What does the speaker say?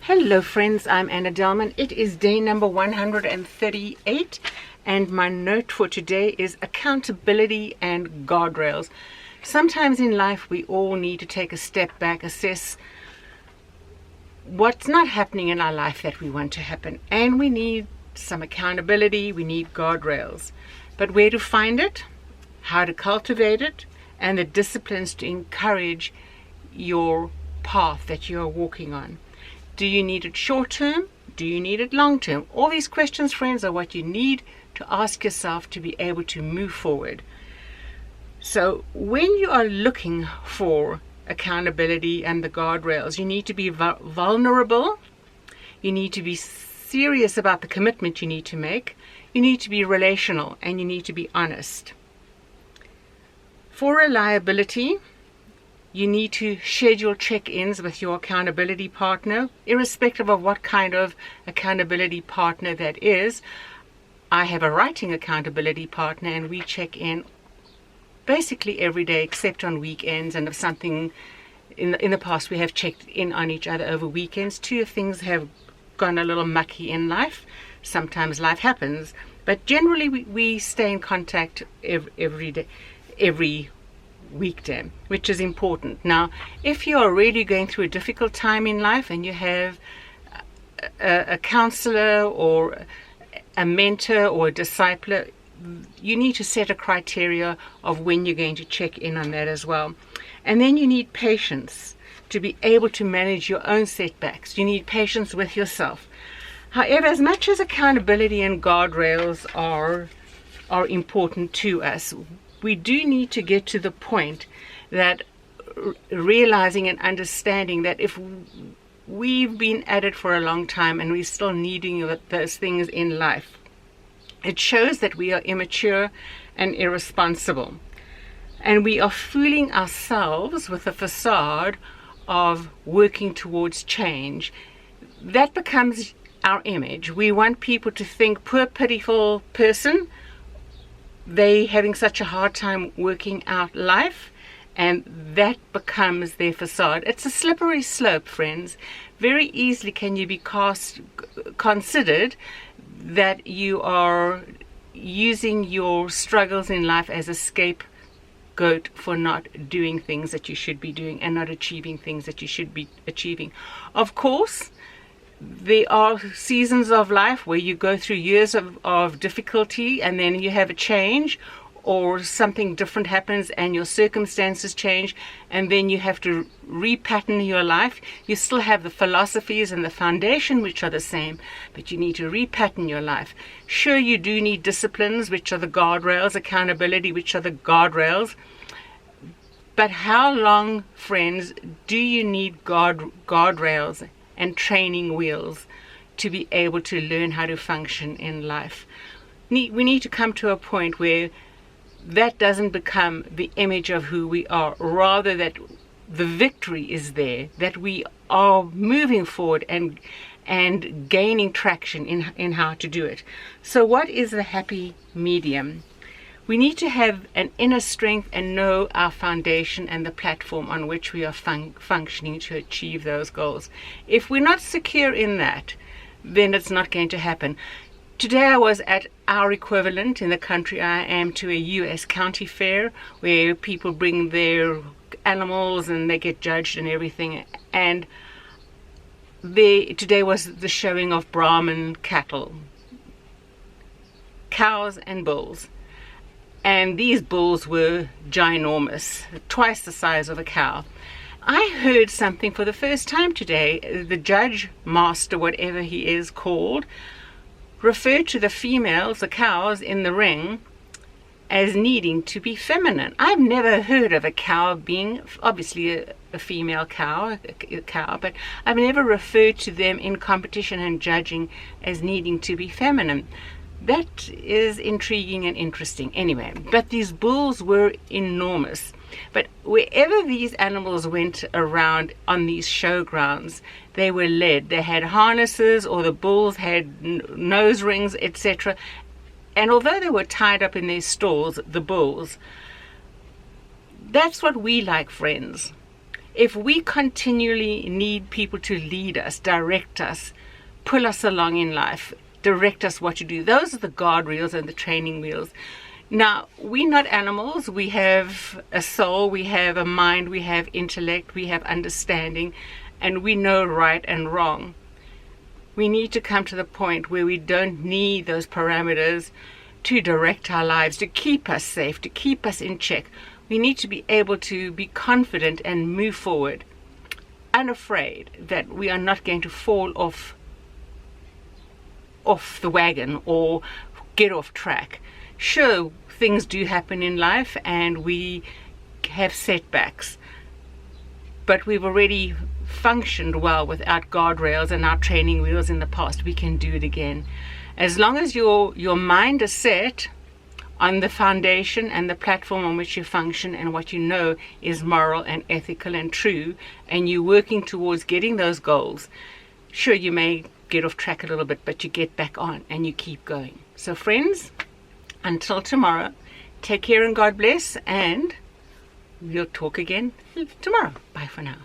Hello friends, I'm Anna Delman. It is day number 138 and my note for today is accountability and guardrails. Sometimes in life we all need to take a step back, assess what's not happening in our life that we want to happen, and we need some accountability, we need guardrails. But where to find it, how to cultivate it, and the disciplines to encourage your path that you are walking on. Do you need it short term? Do you need it long term? All these questions, friends, are what you need to ask yourself to be able to move forward. So when you are looking for accountability and the guardrails, you need to be vulnerable. You need to be serious about the commitment you need to make. You need to be relational, and you need to be honest. For reliability, you need to schedule check-ins with your accountability partner, irrespective of what kind of accountability partner that is. I have a writing accountability partner, and we check in basically every day except on weekends. And if something in the past, we have checked in on each other over weekends too. If things have gone a little mucky in life, sometimes life happens. But generally we stay in contact every day, every weekday, which is important. Now, if you are really going through a difficult time in life and you have a counselor or a mentor or a discipler, you need to set a criteria of when you're going to check in on that as well. And then you need patience to be able to manage your own setbacks. You need patience with yourself. However, as much as accountability and guardrails are important to us, we do need to get to the point that realizing and understanding that if we've been at it for a long time and we're still needing those things in life, it shows that we are immature and irresponsible. And we are fooling ourselves with a facade of working towards change. That becomes our image. We want people to think, poor pitiful person, they having such a hard time working out life, and that becomes their facade. It's a slippery slope, friends. Very easily can you be considered that you are using your struggles in life as a scapegoat for not doing things that you should be doing and not achieving things that you should be achieving. Of course, there are seasons of life where you go through years of difficulty, and then you have a change or something different happens and your circumstances change, and then you have to repattern your life. You still have the philosophies and the foundation which are the same, but you need to repattern your life. Sure, you do need disciplines, which are the guardrails, accountability, which are the guardrails. But how long, friends, do you need guardrails and training wheels to be able to learn how to function in life? We need to come to a point where that doesn't become the image of who we are, rather that the victory is there, that we are moving forward and gaining traction in how to do it. So what is the happy medium? We need to have an inner strength and know our foundation and the platform on which we are functioning to achieve those goals. If we're not secure in that, then it's not going to happen. Today I was at our equivalent in the country I am to a US county fair, where people bring their animals and they get judged and everything. And today was the showing of Brahman cattle, cows and bulls. And these bulls were ginormous, twice the size of a cow. I heard something for the first time today. The judge, master, whatever he is called, referred to the females, the cows in the ring, as needing to be feminine. I've never heard of a cow being, obviously a female cow, but I've never referred to them in competition and judging as needing to be feminine. That is intriguing and interesting. Anyway, but these bulls were enormous. But wherever these animals went around on these showgrounds, they were led. They had harnesses, or the bulls had nose rings, etc. And although they were tied up in their stalls, the bulls, that's what we like, friends. If we continually need people to lead us, direct us, pull us along in life, direct us what to do, those are the guardrails and the training wheels. Now, we're not animals. We have a soul, we have a mind, we have intellect, we have understanding, and we know right and wrong. We need to come to the point where we don't need those parameters to direct our lives, to keep us safe, to keep us in check. We need to be able to be confident and move forward, unafraid that we are not going to fall off the wagon or get off track. Sure, things do happen in life and we have setbacks, but we've already functioned well without guardrails and our training wheels in the past. We can do it again. As long as your mind is set on the foundation and the platform on which you function and what you know is moral and ethical and true, and you're working towards getting those goals, sure, you may get off track a little bit, but you get back on and you keep going. So friends, until tomorrow, take care and God bless, and we'll talk again tomorrow. Bye for now.